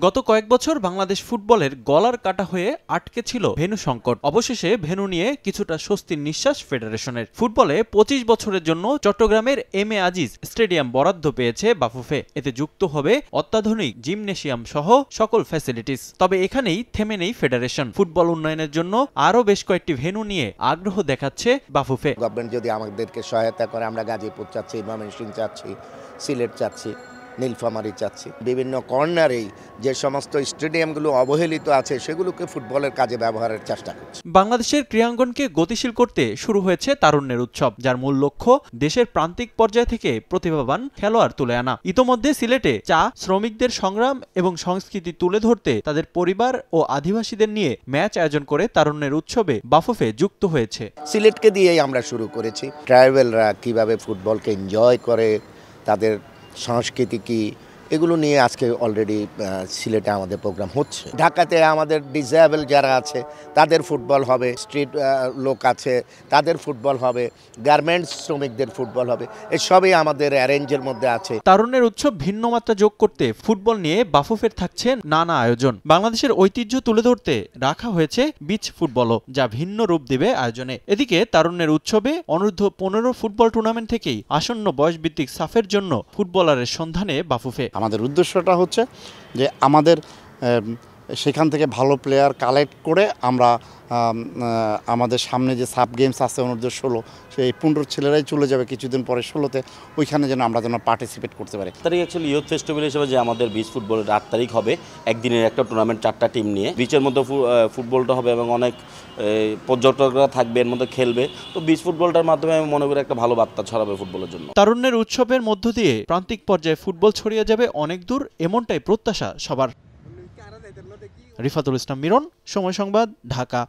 গত কয়েক বছর বাংলাদেশ ফুটবলের গলার কাটা হয়ে আটকে ছিল ভেন্যু সংকট। অবশেষে ভেন্যু নিয়ে কিছুটা স্বস্তির নিঃশ্বাস ফেডারেশনের। ফুটবলে 25 বছরের জন্য চট্টগ্রামের এম এ আজিজ স্টেডিয়াম বরাদ্দ পেয়েছে বাফুফে। এতে যুক্ত হবে অত্যাধুনিক জিমনেশিয়াম সহ সকল ফ্যাসিলিটিস। তবে এখানেই থেমে নেই ফেডারেশন। ফুটবল উন্নয়নের জন্য আরও বেশ কয়েকটি ভেন্যু নিয়ে আগ্রহ দেখাচ্ছে বাফুফে। গভর্নমেন্ট যদি আমাদেরকে সহায়তা করে, আমরা গাজীপুর চাচ্ছি, ময়মনসিংহ চাচ্ছি, সিলেট চাচ্ছি, নীলফামারী চাচ্ছি। বিভিন্ন কর্নারেই যে সমস্ত স্টেডিয়ামগুলো অবহেলিত আছে সেগুলোকে ফুটবলের কাজে ব্যবহারের চেষ্টা করছে। বাংলাদেশের ক্রীড়াঙ্গনকে গতিশীল করতে শুরু হয়েছে তারুণ্যের উৎসব, যার মূল লক্ষ্য দেশের প্রান্তিক পর্যায় থেকে প্রতিভাবান খেলোয়াড় তুলে আনা। ইতোমধ্যে সিলেটে চা শ্রমিকদের সংগ্রাম এবং সংস্কৃতি তুলে ধরতে তাদের পরিবার ও আদিবাসীদের নিয়ে ম্যাচ আয়োজন করে তারুণ্যের উৎসবে বাফুফে যুক্ত হয়েছে। সিলেটকে দিয়েই আমরা শুরু করেছি। ট্রাইবেলরা কিভাবে ফুটবলকে এনজয় করে, তাদের সংস্কৃতি কি, এগুলো নিয়ে আজকে অলরেডি সিলেটে আমাদের প্রোগ্রাম হচ্ছে। ঢাকাতে আমাদের ডিসেবল যারা আছে তাদের ফুটবল হবে, স্ট্রিট লোক আছে তাদের ফুটবল হবে, গার্মেন্টস শ্রমিকদের ফুটবল হবে, এসবই আমাদের অ্যারেঞ্জের মধ্যে আছে। তারুণ্যের উৎসব ভিন্ন মাত্রা যোগ করতে ফুটবল নিয়ে বাফুফের থাকছে নানা আয়োজন। বাংলাদেশের ঐতিহ্য তুলে ধরতে রাখা হয়েছে বিচ ফুটবলও, যা ভিন্ন রূপ দেবে আয়োজনে। এদিকে তারুণ্যের উৎসবে অনূর্ধ্ব 15 ফুটবল টুর্নামেন্ট থেকেই আসন্ন বয়সভিত্তিক সাফের জন্য ফুটবলারের সন্ধানে বাফুফে। আমাদের উদ্দেশ্যটা হচ্ছে যে আমাদের সেখান থেকে ভালো প্লেয়ার কালেক্ট করে আমরা আমাদের সামনে যে সাব গেমস আছে অনূর্ধ্ব 16, সেই 15 ছেলেরাই চলে যাবে কিছুদিন পরে 16তে, ওইখানে যেন আমরা পার্টিসিপেট করতে পারি। তারিখ অ্যাকচুয়ালি ইউথ ফেস্টিভ্যাল হিসেবে যে আমাদের বিচ ফুটবলের 8 তারিখ হবে, একদিনের একটা টুর্নামেন্ট 4টা টিম নিয়ে। বিচের মধ্যে ফুটবলটা হবে এবং অনেক পর্যটকরা থাকবে, এর মধ্যে খেলবে। তো বিচ ফুটবলটার মাধ্যমে আমি মনে করি একটা ভালো বার্তা ছড়াবে ফুটবলের জন্য। তারুণ্যের উৎসবের মধ্য দিয়ে প্রান্তিক পর্যায়ে ফুটবল ছড়িয়ে যাবে অনেক দূর, এমনটাই প্রত্যাশা সবার। রিফাতুল ইসলাম মিরন, সময় সংবাদ, ঢাকা।